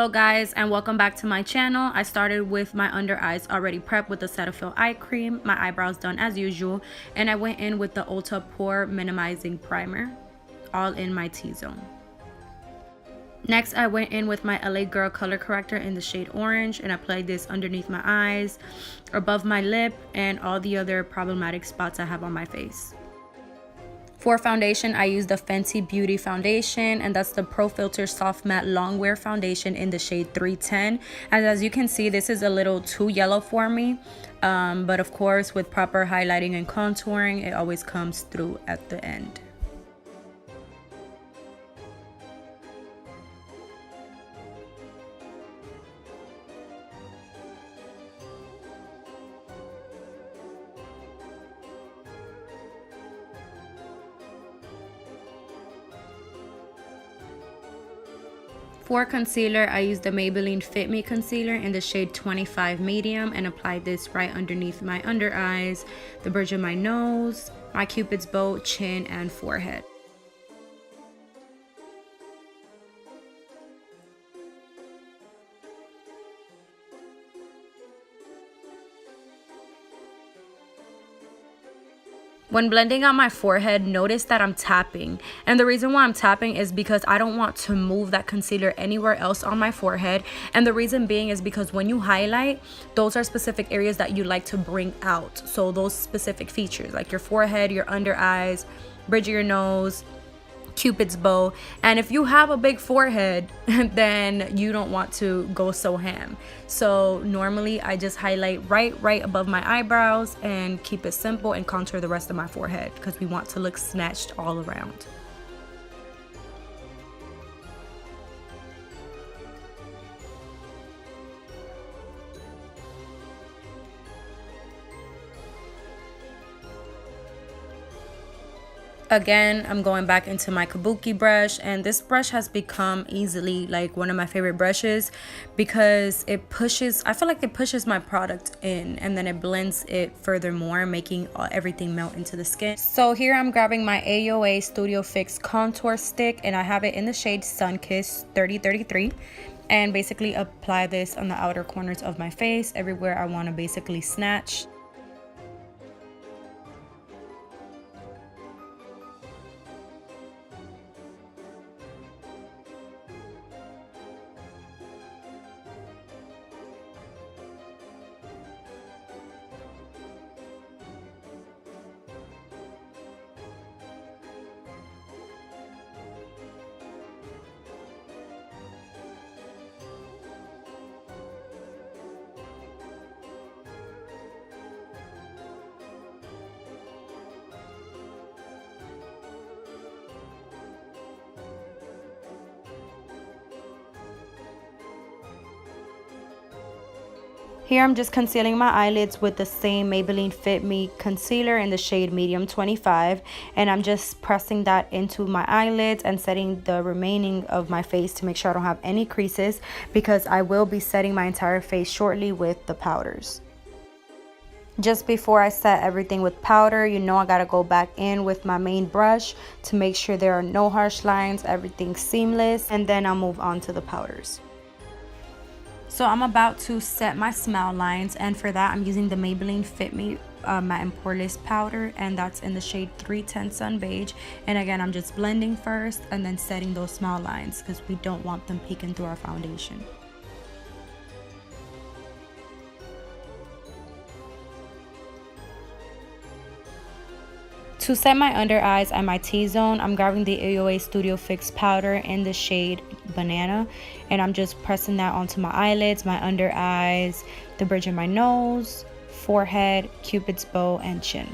Hello guys, and welcome back to my channel. I started with my under eyes already prepped with the Cetaphil eye cream, my eyebrows done as usual, and I went in with the Ulta Pore Minimizing Primer, all in my T-zone. Next, I went in with my LA Girl color corrector in the shade Orange and applied this underneath my eyes, above my lip, and all the other problematic spots I have on my face. For foundation, I used the Fenty Beauty foundation, and that's the Pro Filter Soft Matte Longwear foundation in the shade 310. And as you can see, this is a little too yellow for me, but of course with proper highlighting and contouring, it always comes through at the end. For concealer, I used the Maybelline Fit Me concealer in the shade 25 medium and applied this right underneath my under eyes, the bridge of my nose, my cupid's bow, chin, and forehead. When blending out my forehead, notice that I'm tapping. And the reason why I'm tapping is because I don't want to move that concealer anywhere else on my forehead. And the reason being is because when you highlight, those are specific areas that you like to bring out. So those specific features like your forehead, your under eyes, bridge of your nose, cupid's bow. And if you have a big forehead, then you don't want to go so ham. So normally I just highlight right above my eyebrows and keep it simple and contour the rest of my forehead because we want to look snatched all around. Again, I'm going back into my Kabuki brush, and this brush has become easily like one of my favorite brushes because it pushes, I feel like it pushes my product in and then it blends it furthermore, making everything melt into the skin. So here I'm grabbing my AOA Studio Fix contour stick, and I have it in the shade Sunkissed 3033, and basically apply this on the outer corners of my face, everywhere I want to basically snatch. Here I'm just concealing my eyelids with the same Maybelline Fit Me concealer in the shade Medium 25, and I'm just pressing that into my eyelids and setting the remaining of my face to make sure I don't have any creases, because I will be setting my entire face shortly with the powders. Just before I set everything with powder, you know I gotta go back in with my main brush to make sure there are no harsh lines, everything's seamless, and then I'll move on to the powders. So I'm about to set my smile lines, and for that I'm using the Maybelline Fit Me Matte and Poreless powder, and that's in the shade 310 Sun Beige. And again, I'm just blending first and then setting those smile lines because we don't want them peeking through our foundation. To set my under eyes and my T-zone, I'm grabbing the AOA Studio Fix powder in the shade Banana, and I'm just pressing that onto my eyelids, my under eyes, the bridge of my nose, forehead, cupid's bow, and chin.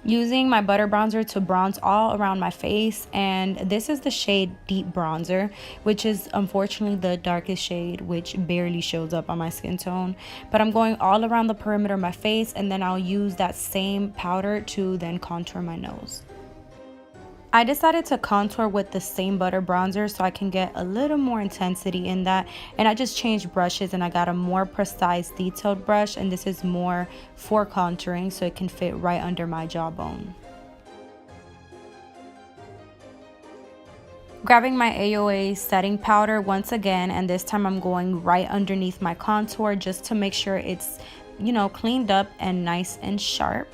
Using my butter bronzer to bronze all around my face, and this is the shade Deep Bronzer, which is unfortunately the darkest shade, which barely shows up on my skin tone. But I'm going all around the perimeter of my face, and then I'll use that same powder to then contour my nose. I decided to contour with the same butter bronzer so I can get a little more intensity in that, and I just changed brushes and I got a more precise detailed brush, and this is more for contouring so it can fit right under my jawbone. Grabbing my AOA setting powder once again, and this time I'm going right underneath my contour just to make sure it's, you know, cleaned up and nice and sharp.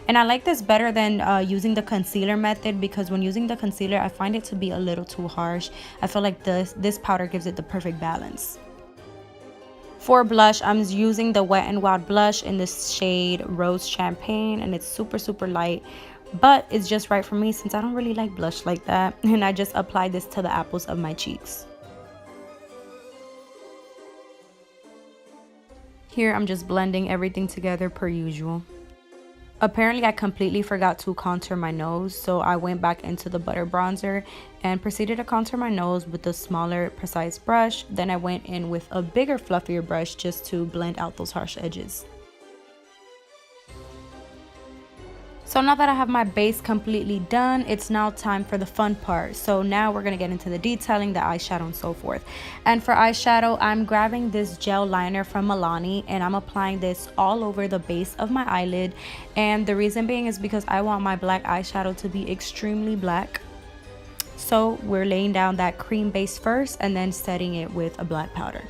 And I like this better than using the concealer method, because when using the concealer I find it to be a little too harsh. I feel like this powder gives it the perfect balance. For blush, I'm using the Wet n Wild blush in this shade Rose Champagne, and it's super light, but it's just right for me since I don't really like blush like that. And I just applied this to the apples of my cheeks. Here I'm just blending everything together per usual. Apparently I completely forgot to contour my nose, so I went back into the butter bronzer and proceeded to contour my nose with a smaller precise brush. Then I went in with a bigger fluffier brush just to blend out those harsh edges. So now that I have my base completely done, it's now time for the fun part. So now we're going to get into the detailing, the eyeshadow, and so forth. And for eyeshadow, I'm grabbing this gel liner from Milani, and I'm applying this all over the base of my eyelid. And the reason being is because I want my black eyeshadow to be extremely black. So we're laying down that cream base first and then setting it with a black powder.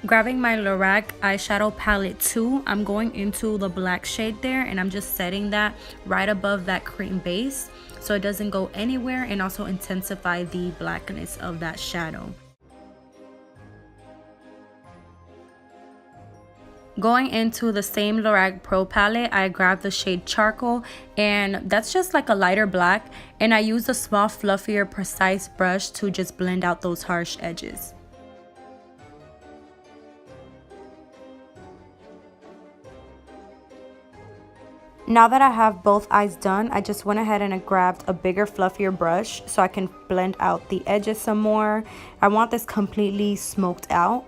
Grabbing my Lorac eyeshadow palette 2, I'm going into the black shade there, and I'm just setting that right above that cream base so it doesn't go anywhere, and also intensify the blackness of that shadow. Going into the same Lorac Pro palette, I grabbed the shade Charcoal, and that's just like a lighter black, and I used a small fluffier precise brush to just blend out those harsh edges. Now that I have both eyes done, I just went ahead and I grabbed a bigger, fluffier brush so I can blend out the edges some more. I want this completely smoked out,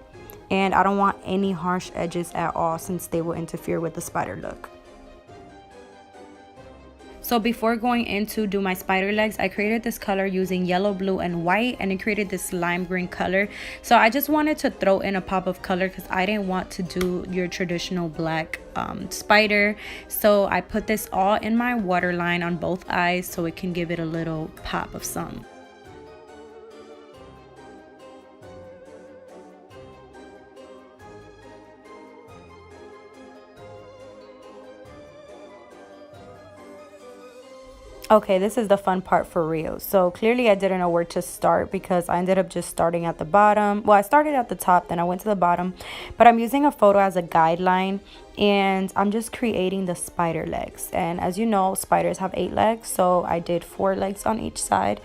and I don't want any harsh edges at all since they will interfere with the spider look. So before going in to do my spider legs, I created this color using yellow, blue, and white, and it created this lime green color. So I just wanted to throw in a pop of color because I didn't want to do your traditional black spider. So I put this all in my waterline on both eyes so it can give it a little pop of sun. Okay, this is the fun part for real. So clearly I didn't know where to start because I ended up just starting at the bottom. Well, I started at the top, then I went to the bottom, but I'm using a photo as a guideline, and I'm just creating the spider legs. And as you know, spiders have 8 legs, so I did 4 legs on each side.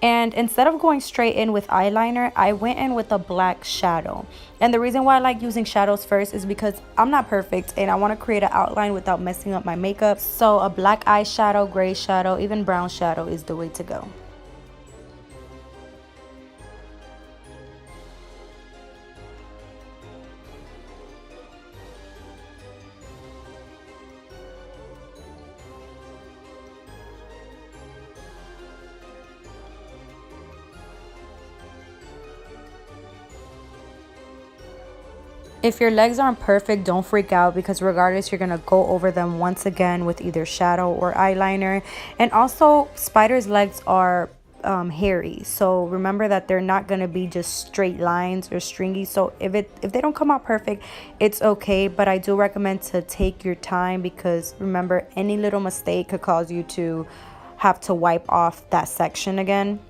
And instead of going straight in with eyeliner, I went in with a black shadow. And the reason why I like using shadows first is because I'm not perfect and I want to create an outline without messing up my makeup. So a black eyeshadow, gray shadow, even brown shadow is the way to go. If your legs aren't perfect, don't freak out because regardless, you're going to go over them once again with either shadow or eyeliner. And also, spiders' legs are hairy, so remember that they're not going to be just straight lines or stringy. So if they don't come out perfect, it's okay, but I do recommend to take your time because remember, any little mistake could cause you to have to wipe off that section again.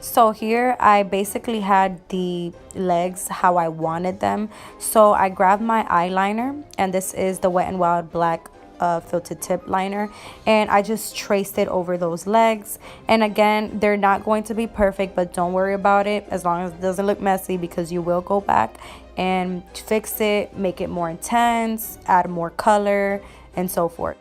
So here I basically had the legs how I wanted them. So I grabbed my eyeliner, and this is the Wet n Wild black filtered tip liner, and I just traced it over those legs. And again, they're not going to be perfect, but don't worry about it as long as it doesn't look messy, because you will go back and fix it, make it more intense, add more color, and so forth.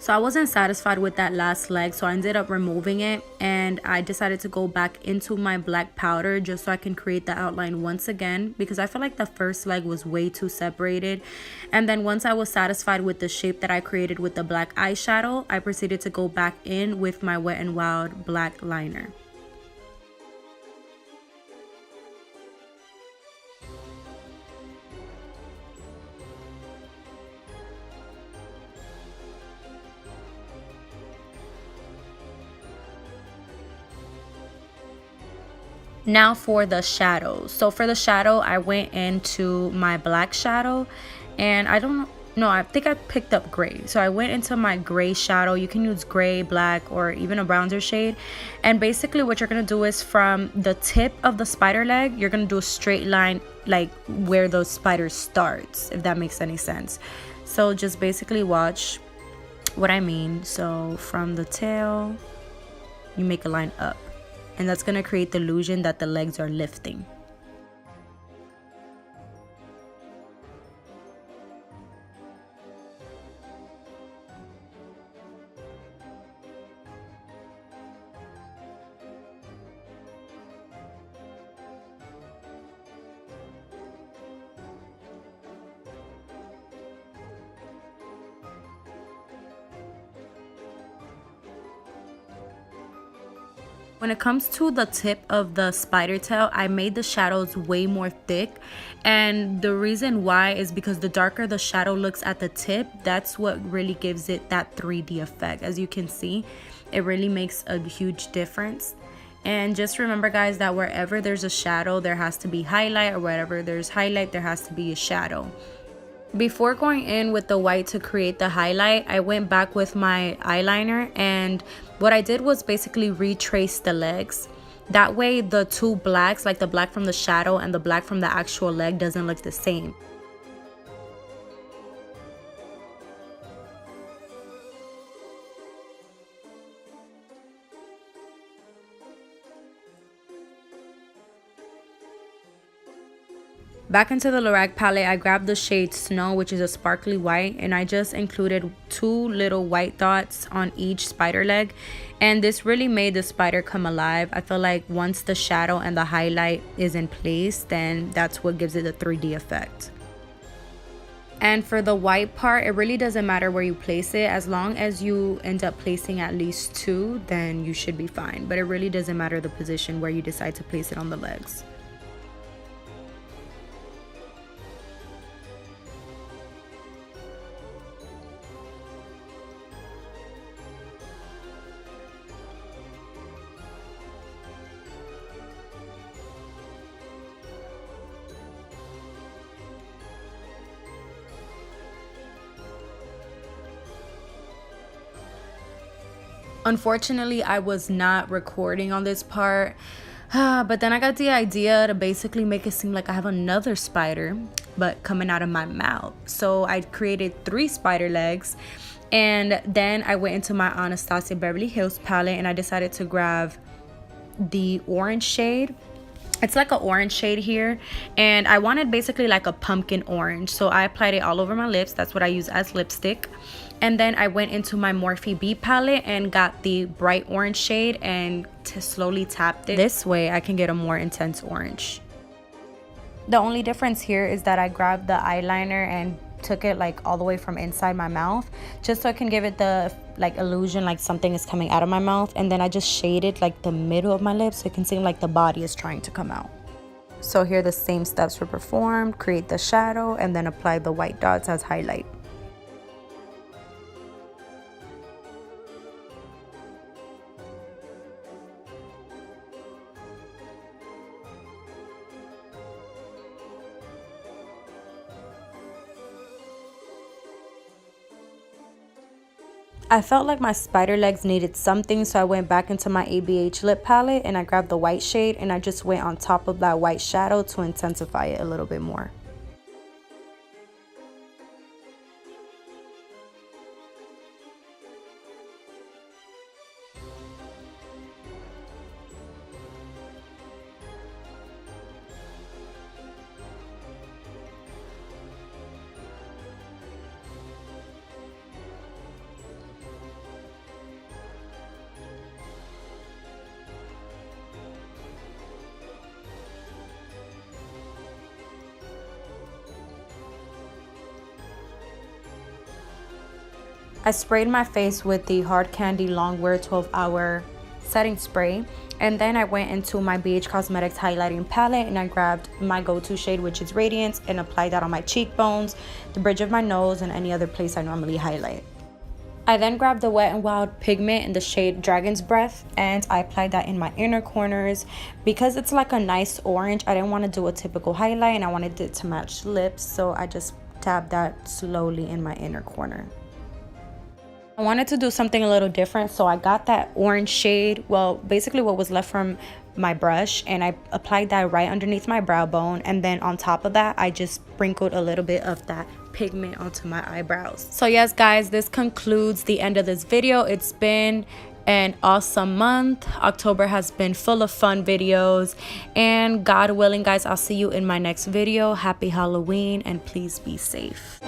So I wasn't satisfied with that last leg, so I ended up removing it, and I decided to go back into my black powder just so I can create the outline once again, because I feel like the first leg was way too separated. And then once I was satisfied with the shape that I created with the black eyeshadow, I proceeded to go back in with my Wet n Wild black liner. Now for the shadows. So for the shadow, I went into my black shadow, and I don't know, I think I picked up gray. So I went into my gray shadow. You can use gray, black, or even a bronzer shade. And basically what you're gonna do is from the tip of the spider leg, you're gonna do a straight line like where the spider starts, if that makes any sense. So just basically watch what I mean. So from the tail, you make a line up, and that's going to create the illusion that the legs are lifting. When it comes to the tip of the spider tail, I made the shadows way more thick, and the reason why is because the darker the shadow looks at the tip, that's what really gives it that 3D effect. As you can see, it really makes a huge difference. And just remember, guys, that wherever there's a shadow, there has to be highlight, or wherever there's highlight, there has to be a shadow. Before going in with the white to create the highlight, I went back with my eyeliner, and what I did was basically retrace the legs. That way the two blacks, like the black from the shadow and the black from the actual leg, doesn't look the same. Back into the Lorac palette, I grabbed the shade Snow, which is a sparkly white, and I just included 2 little white dots on each spider leg, and this really made the spider come alive. I feel like once the shadow and the highlight is in place, then that's what gives it the 3D effect. And for the white part, it really doesn't matter where you place it. As long as you end up placing at least 2, then you should be fine. But it really doesn't matter the position where you decide to place it on the legs. Unfortunately, I was not recording on this part, but then I got the idea to basically make it seem like I have another spider, but coming out of my mouth. So I created 3 spider legs, and then I went into my Anastasia Beverly Hills palette, and I decided to grab the orange shade. It's like an orange shade here, and I wanted basically like a pumpkin orange, so I applied it all over my lips. That's what I use as lipstick. And then I went into my Morphe B palette and got the bright orange shade and slowly tapped it. This way I can get a more intense orange. The only difference here is that I grabbed the eyeliner and took it like all the way from inside my mouth, just so I can give it the like illusion like something is coming out of my mouth, and then I just shaded like the middle of my lips so it can seem like the body is trying to come out. So here the same steps were performed: create the shadow and then apply the white dots as highlight. I felt like my spider legs needed something, so I went back into my ABH lip palette and I grabbed the white shade and I just went on top of that white shadow to intensify it a little bit more. I sprayed my face with the Hard Candy Longwear 12-hour setting spray, and then I went into my BH Cosmetics highlighting palette and I grabbed my go-to shade, which is Radiance, and applied that on my cheekbones, the bridge of my nose, and any other place I normally highlight. I then grabbed the Wet n Wild pigment in the shade Dragon's Breath, and I applied that in my inner corners. Because it's like a nice orange, I didn't want to do a typical highlight and I wanted it to match lips, so I just tabbed that slowly in my inner corner. I wanted to do something a little different, so I got that orange shade, well, basically what was left from my brush, and I applied that right underneath my brow bone, and then on top of that I just sprinkled a little bit of that pigment onto my eyebrows. So yes guys, this concludes the end of this video. It's been an awesome month. October has been full of fun videos, and God willing guys, I'll see you in my next video. Happy Halloween, and please be safe.